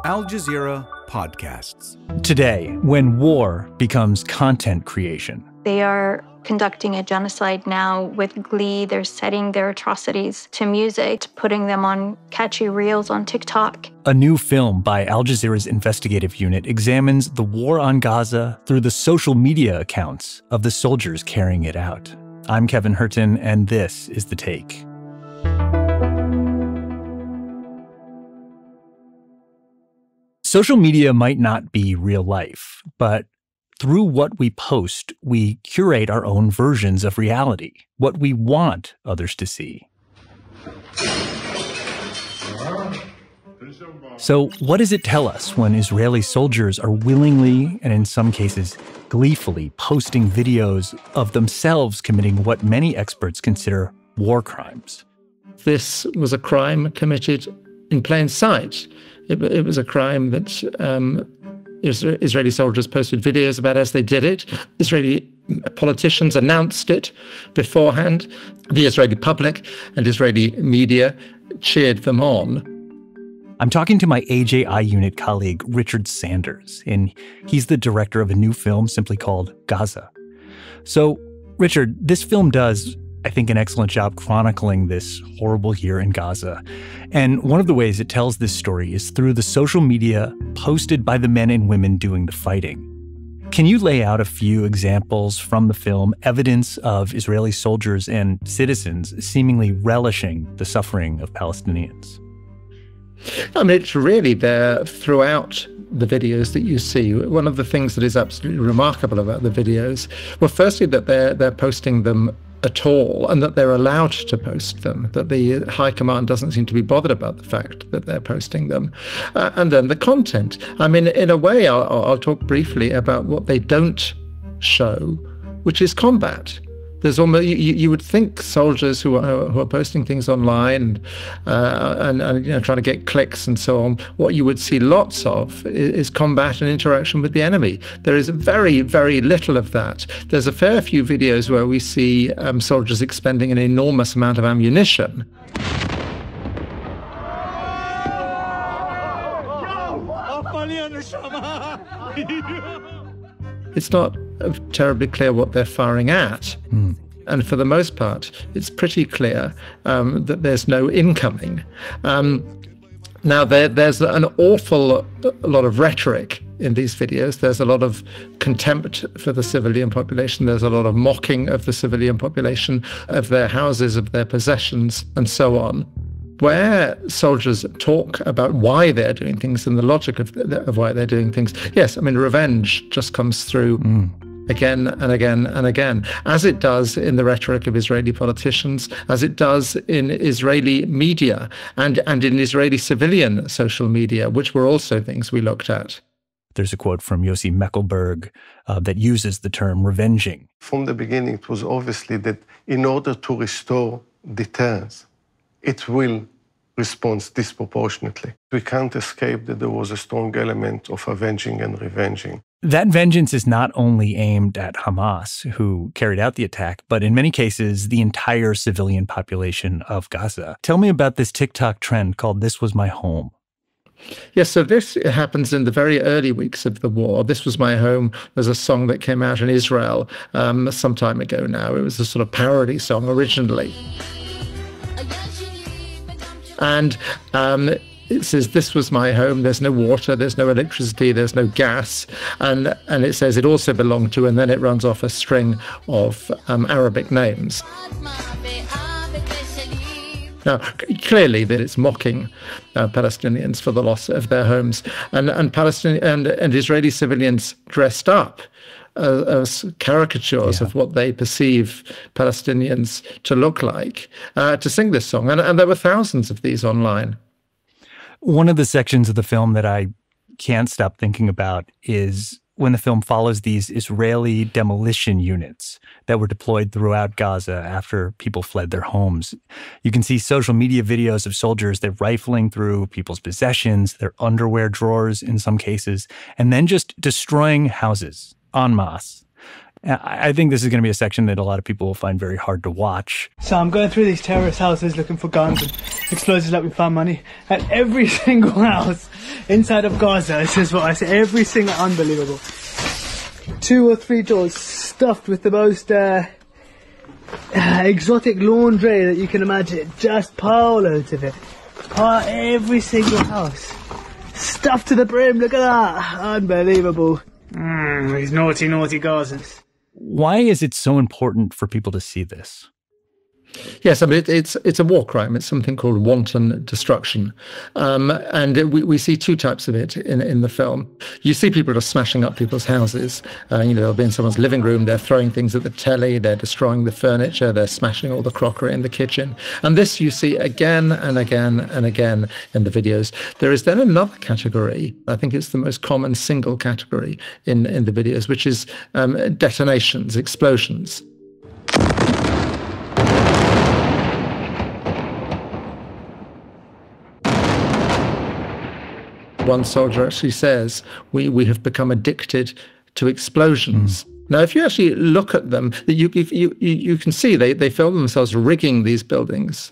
Al Jazeera podcasts. Today, when war becomes content creation. They are conducting a genocide now with glee. They're setting their atrocities to music, putting them on catchy reels on TikTok. A new film by Al Jazeera's investigative unit examines the war on Gaza through the social media accounts of the soldiers carrying it out. I'm Kevin Hirten, and this is The Take. Social media might not be real life, but through what we post, we curate our own versions of reality, what we want others to see. So what does it tell us when Israeli soldiers are willingly, and in some cases gleefully, posting videos of themselves committing what many experts consider war crimes? This was a crime committed in plain sight. It was a crime that Israeli soldiers posted videos about as they did it. Israeli politicians announced it beforehand. The Israeli public and Israeli media cheered them on. I'm talking to my AJI unit colleague, Richard Sanders, and he's the director of a new film simply called Gaza. So, Richard, this film does, I think, an excellent job chronicling this horrible year in Gaza. And one of the ways it tells this story is through the social media posted by the men and women doing the fighting. Can you lay out a few examples from the film, evidence of Israeli soldiers and citizens seemingly relishing the suffering of Palestinians? I mean, it's really there throughout the videos that you see. One of the things that is absolutely remarkable about the videos, well, firstly, that they're posting them at all, and that they're allowed to post them, that the high command doesn't seem to be bothered about the fact that they're posting them. And then the content. I mean, in a way, I'll talk briefly about what they don't show, which is combat. There's almost, you would think soldiers who are posting things online and you know, trying to get clicks and so on, what you would see lots of is combat and interaction with the enemy. There is very, very little of that. There's a fair few videos where we see soldiers expending an enormous amount of ammunition. It's not terribly clear what they're firing at. And for the most part, it's pretty clear that there's no incoming. Now, there's an awful lot of rhetoric in these videos. There's a lot of contempt for the civilian population. There's a lot of mocking of the civilian population, of their houses, of their possessions, and so on. Where soldiers talk about why they're doing things and the logic of why they're doing things, yes, I mean, revenge just comes through again and again and again, as it does in the rhetoric of Israeli politicians, as it does in Israeli media and in Israeli civilian social media, which were also things we looked at. There's a quote from Yossi Meckelberg that uses the term revenging. From the beginning, it was obviously that in order to restore deterrence, it will respond disproportionately. We can't escape that there was a strong element of avenging and revenging. That vengeance is not only aimed at Hamas, who carried out the attack, but in many cases, the entire civilian population of Gaza. Tell me about this TikTok trend called This Was My Home. Yes, so this happens in the very early weeks of the war. This Was My Home was a song that came out in Israel some time ago now. It was a sort of parody song originally. And it says, this was my home, there's no water, there's no electricity, there's no gas. And it says it also belonged to, and then it runs off a string of Arabic names. Now, clearly that it's mocking Palestinians for the loss of their homes. And Palestinian and Israeli civilians dressed up as caricatures of what they perceive Palestinians to look like, to sing this song. And there were thousands of these online. One of the sections of the film that I can't stop thinking about is when the film follows these Israeli demolition units that were deployed throughout Gaza after people fled their homes. You can see social media videos of soldiers, they're rifling through people's possessions, their underwear drawers in some cases, and then just destroying houses en masse. I think this is going to be a section that a lot of people will find very hard to watch. So I'm going through these terrorist houses looking for guns and explosives like we found money. And every single house inside of Gaza, this is what I say, every single, unbelievable. 2 or 3 doors stuffed with the most exotic laundry that you can imagine. Just pile loads of it. Every single house. Stuffed to the brim, look at that. Unbelievable. These naughty, naughty Gazans. Why is it so important for people to see this? Yes, I mean, it's a war crime. It's something called wanton destruction. And we see 2 types of it in the film. You see people are smashing up people's houses. They'll be in someone's living room. They're throwing things at the telly. They're destroying the furniture. They're smashing all the crockery in the kitchen. And this you see again and again and again in the videos. There is then another category. I think it's the most common single category in the videos, which is detonations, explosions. One soldier actually says, we have become addicted to explosions. Now, if you actually look at them, you can see they film themselves rigging these buildings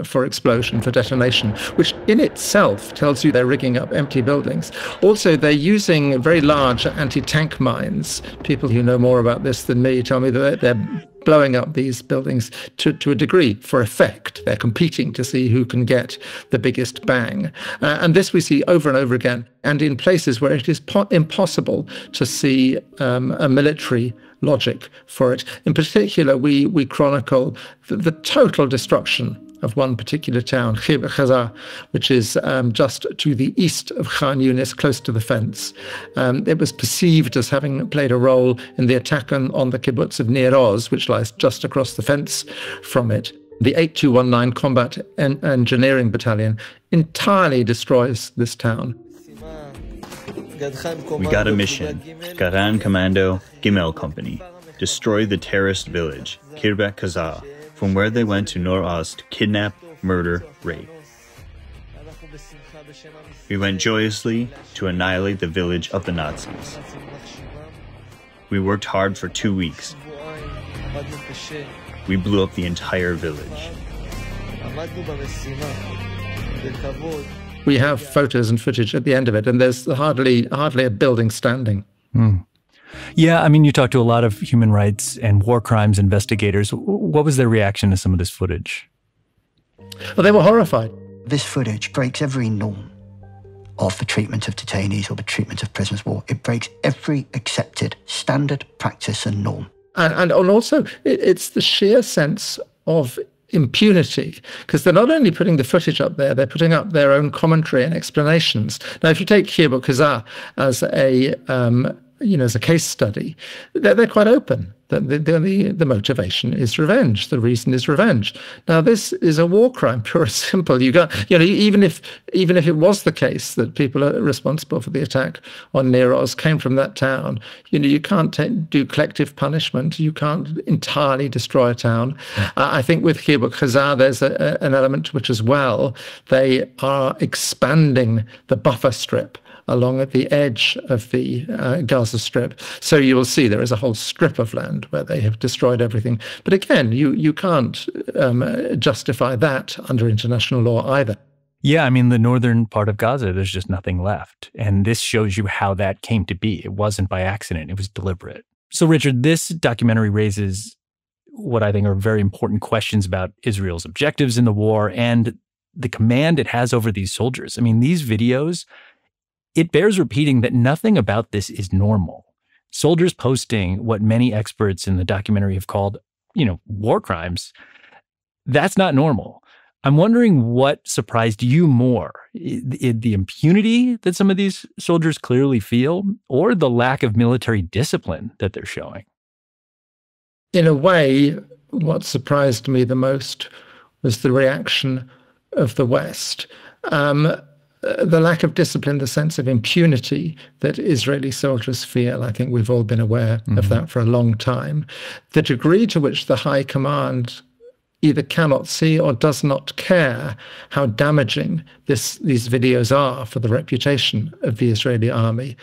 for explosion, for detonation, which in itself tells you they're rigging up empty buildings. Also, they're using very large anti-tank mines. People who know more about this than me tell me that they're blowing up these buildings to a degree for effect. They're competing to see who can get the biggest bang. And this we see over and over again, and in places where it is impossible to see a military logic for it. In particular, we chronicle the total destruction of one particular town, Gaza, which is just to the east of Khan Yunis, close to the fence. It was perceived as having played a role in the attack on the kibbutz of Ney Alvarez, which lies just across the fence from it. The 8219 Combat Engineering Battalion entirely destroys this town. We got a mission, Garan Commando Gimel Company. Destroy the terrorist village, Kirbet Gaza, from where they went to Nor-Oz to kidnap, murder, rape. We went joyously to annihilate the village of the Nazis. We worked hard for 2 weeks. We blew up the entire village. We have photos and footage at the end of it, and there's hardly a building standing. Yeah, I mean, you talk to a lot of human rights and war crimes investigators. What was their reaction to some of this footage? Well, they were horrified. This footage breaks every norm of the treatment of detainees or the treatment of prisoners of war. It breaks every accepted standard, practice and norm. And also, it's the sheer sense of impunity, because they're not only putting the footage up there, they're putting up their own commentary and explanations. Now, if you take Kibbutz Gaza as as a case study, they're quite open. The motivation is revenge. The reason is revenge. Now, this is a war crime, pure and simple. You got, even if it was the case that people are responsible for the attack on Ney Alvarez came from that town, you can't do collective punishment. You can't entirely destroy a town. I think with Kibbutz Gaza, there's an element to which as well they are expanding the buffer strip along at the edge of the Gaza Strip. So you will see there is a whole strip of land where they have destroyed everything. But again, you can't justify that under international law either. Yeah, I mean, the northern part of Gaza, there's just nothing left. And this shows you how that came to be. It wasn't by accident. It was deliberate. So, Richard, this documentary raises what I think are very important questions about Israel's objectives in the war and the command it has over these soldiers. I mean, these videos, it bears repeating that nothing about this is normal. Soldiers posting what many experts in the documentary have called, war crimes, that's not normal. I'm wondering what surprised you more, the impunity that some of these soldiers clearly feel, or the lack of military discipline that they're showing? In a way, what surprised me the most was the reaction of the West. The lack of discipline, the sense of impunity that Israeli soldiers feel. I think we've all been aware of that for a long time. The degree to which the high command either cannot see or does not care how damaging these videos are for the reputation of the Israeli army.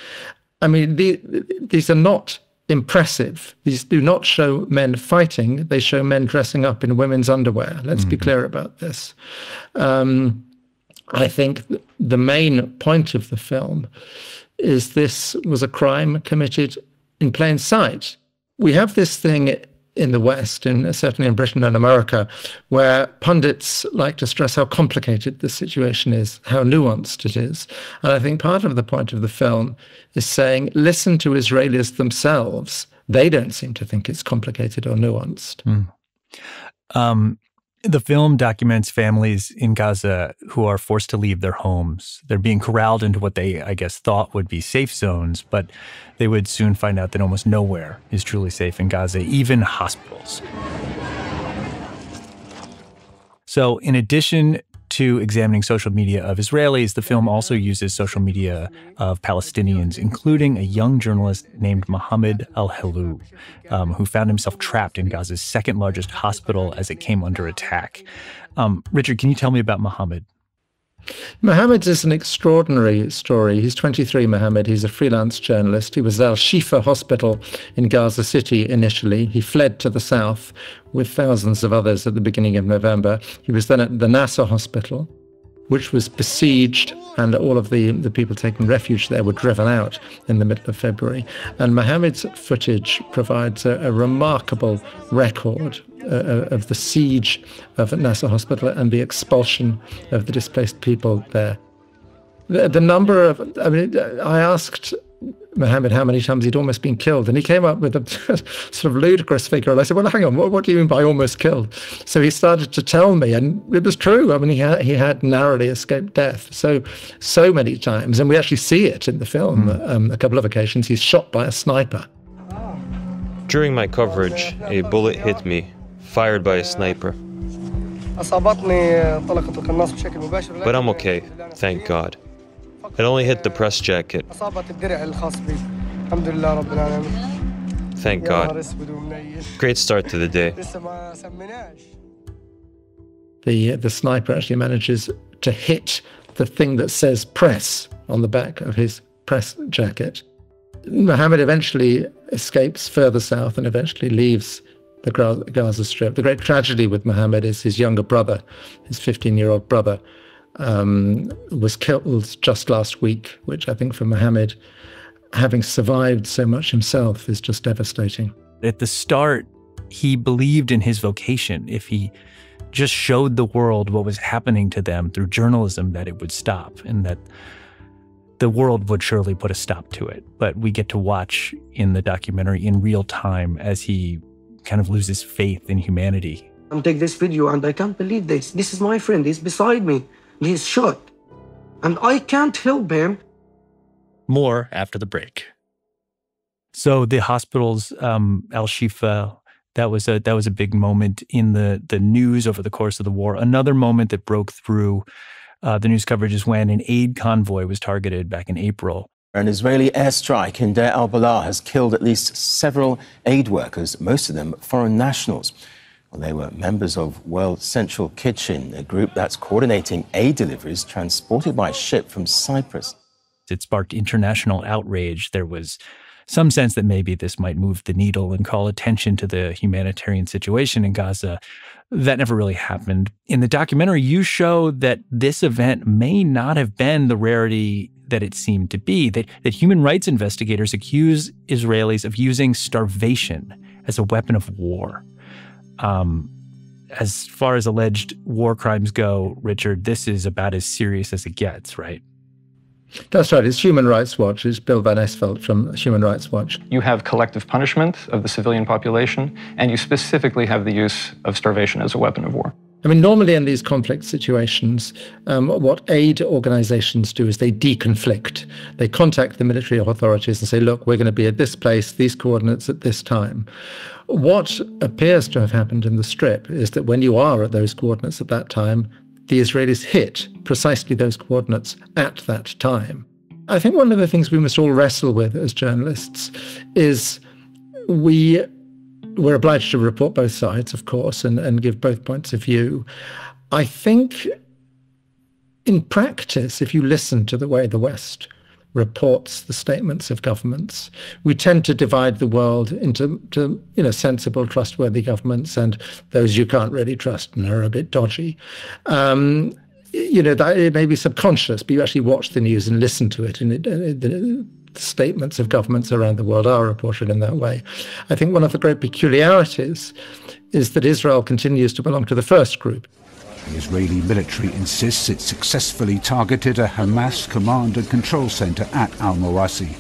I mean, these are not impressive. These do not show men fighting. They show men dressing up in women's underwear. Let's be clear about this. I think the main point of the film is this was a crime committed in plain sight. We have this thing in the West, and certainly in Britain and America, where pundits like to stress how complicated the situation is, how nuanced it is. And I think part of the point of the film is saying, listen to Israelis themselves. They don't seem to think it's complicated or nuanced. The film documents families in Gaza who are forced to leave their homes. They're being corralled into what they, I guess, thought would be safe zones, but they would soon find out that almost nowhere is truly safe in Gaza, even hospitals. So in addition to examining social media of Israelis, the film also uses social media of Palestinians, including a young journalist named Mohammed al-Helou, who found himself trapped in Gaza's second largest hospital as it came under attack. Richard, can you tell me about Mohammed? Mohammed is an extraordinary story. He's 23, Mohammed. He's a freelance journalist. He was at Al-Shifa Hospital in Gaza City initially. He fled to the south with thousands of others at the beginning of November. He was then at the Nasser Hospital, which was besieged, and all of the people taking refuge there were driven out in the middle of February. And Mohammed's footage provides a remarkable record of the siege of Nasser Hospital and the expulsion of the displaced people there. The number of, I asked Mohammed how many times he'd almost been killed, and he came up with a sort of ludicrous figure. And I said, well, hang on, what do you mean by almost killed? So he started to tell me, and it was true. I mean, he had narrowly escaped death so many times, and we actually see it in the film. A couple of occasions, he's shot by a sniper. During my coverage, a bullet hit me, fired by a sniper. But I'm okay, thank God. It only hit the press jacket. Thank God. Great start to the day. The sniper actually manages to hit the thing that says press on the back of his press jacket. Mohammed eventually escapes further south and eventually leaves the Gaza Strip. The great tragedy with Mohammed is his younger brother, his 15-year-old brother, was killed just last week, which I think for Mohammed, having survived so much himself, is just devastating. At the start, he believed in his vocation. If he just showed the world what was happening to them through journalism, that it would stop and that the world would surely put a stop to it. But we get to watch in the documentary in real time as he kind of loses faith in humanity. I take this video and I can't believe this. This is my friend. He's beside me. He's shot. And I can't help him. More after the break. So the hospital's Al-Shifa, that was a big moment in the news over the course of the war. Another moment that broke through the news coverage is when an aid convoy was targeted back in April. An Israeli airstrike in Deir al-Balah has killed at least several aid workers, most of them foreign nationals. Well, they were members of World Central Kitchen, a group that's coordinating aid deliveries transported by ship from Cyprus. It sparked international outrage. There was some sense that maybe this might move the needle and call attention to the humanitarian situation in Gaza. That never really happened. In the documentary, you show that this event may not have been the rarity that it seemed to be, that human rights investigators accuse Israelis of using starvation as a weapon of war. As far as alleged war crimes go, Richard, this is about as serious as it gets, right? That's right. It's Human Rights Watch. It's Bill Van Esveld from Human Rights Watch. You have collective punishment of the civilian population, and you specifically have the use of starvation as a weapon of war. I mean, normally in these conflict situations, what aid organizations do is they deconflict. They contact the military authorities and say, look, we're going to be at this place, these coordinates at this time. What appears to have happened in the Strip is that when you are at those coordinates at that time, the Israelis hit precisely those coordinates at that time. I think one of the things we must all wrestle with as journalists is we're obliged to report both sides, of course, and give both points of view. I think in practice, if you listen to the way the West reports the statements of governments. We tend to divide the world into sensible, trustworthy governments and those you can't really trust and are a bit dodgy. That it may be subconscious, but you actually watch the news and listen to it, and the statements of governments around the world are reported in that way. I think one of the great peculiarities is that Israel continues to belong to the first group. The Israeli military insists it successfully targeted a Hamas command and control center at al-Mawasi.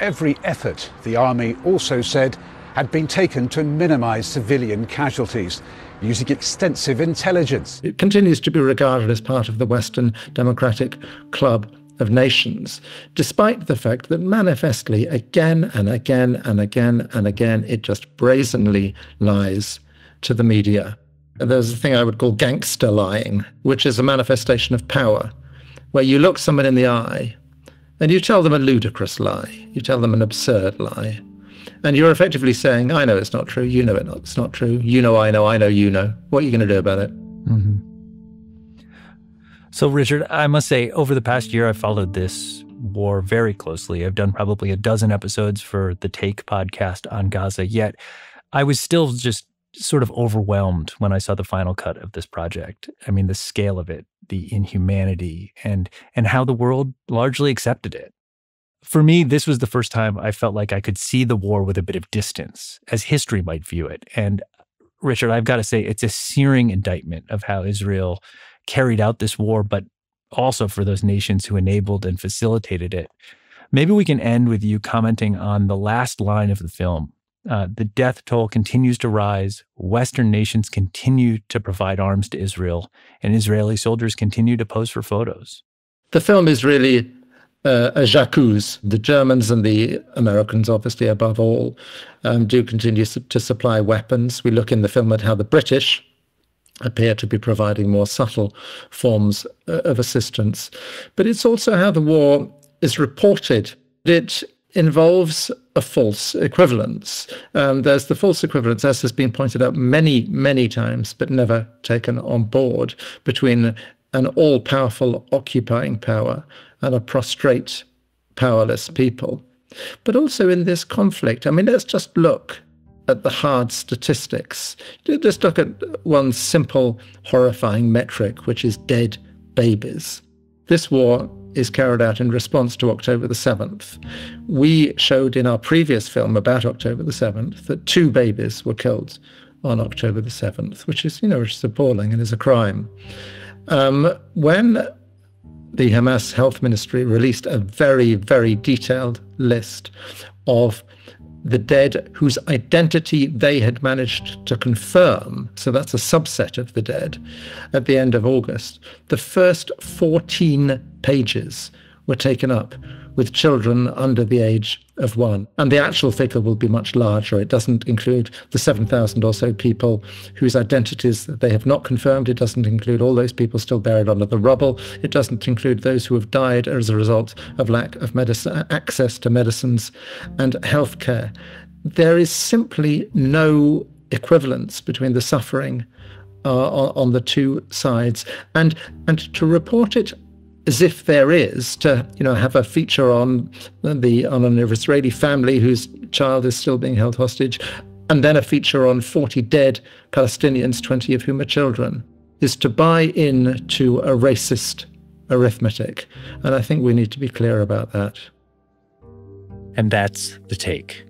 Every effort, the army also said, had been taken to minimize civilian casualties, using extensive intelligence. It continues to be regarded as part of the Western democratic club of nations, despite the fact that manifestly, again and again and again and again, it just brazenly lies to the media. There's a thing I would call gangster lying, which is a manifestation of power, where you look someone in the eye and you tell them a ludicrous lie, you tell them an absurd lie, and you're effectively saying, I know it's not true, you know it's not true, you know I know you know. What are you going to do about it? Mm-hmm. So, Richard, I must say, over the past year, I've followed this war very closely. I've done probably a dozen episodes for the Take podcast on Gaza, yet I was still just sort of overwhelmed when I saw the final cut of this project. I mean, the scale of it, the inhumanity, and how the world largely accepted it. For me, this was the first time I felt like I could see the war with a bit of distance, as history might view it. And Richard, I've got to say, it's a searing indictment of how Israel carried out this war, but also for those nations who enabled and facilitated it. Maybe we can end with you commenting on the last line of the film. The death toll continues to rise. Western nations continue to provide arms to Israel, and Israeli soldiers continue to pose for photos. The film is really a j'accuse. The Germans and the Americans, obviously above all, do continue to supply weapons. We look in the film at how the British appear to be providing more subtle forms of assistance. But it's also how the war is reported. It involves a false equivalence. There's the false equivalence, as has been pointed out many, many times, but never taken on board, between an all-powerful occupying power and a prostrate, powerless people. But also in this conflict, I mean, let's just look at the hard statistics. Just look at one simple, horrifying metric, which is dead babies. This war is carried out in response to October the 7th. We showed in our previous film about October the 7th that 2 babies were killed on October the 7th, which is appalling and is a crime. When the Hamas Health Ministry released a very, very detailed list of the dead whose identity they had managed to confirm, so that's a subset of the dead, at the end of August, the first 14 pages were taken up with children under the age of 1. And the actual figure will be much larger. It doesn't include the 7,000 or so people whose identities they have not confirmed. It doesn't include all those people still buried under the rubble. It doesn't include those who have died as a result of lack of access to medicines and healthcare. There is simply no equivalence between the suffering on the two sides. And to report it as if there is, to have a feature on an Israeli family whose child is still being held hostage, and then a feature on 40 dead Palestinians, 20 of whom are children, is to buy into a racist arithmetic. And I think we need to be clear about that. And that's The Take.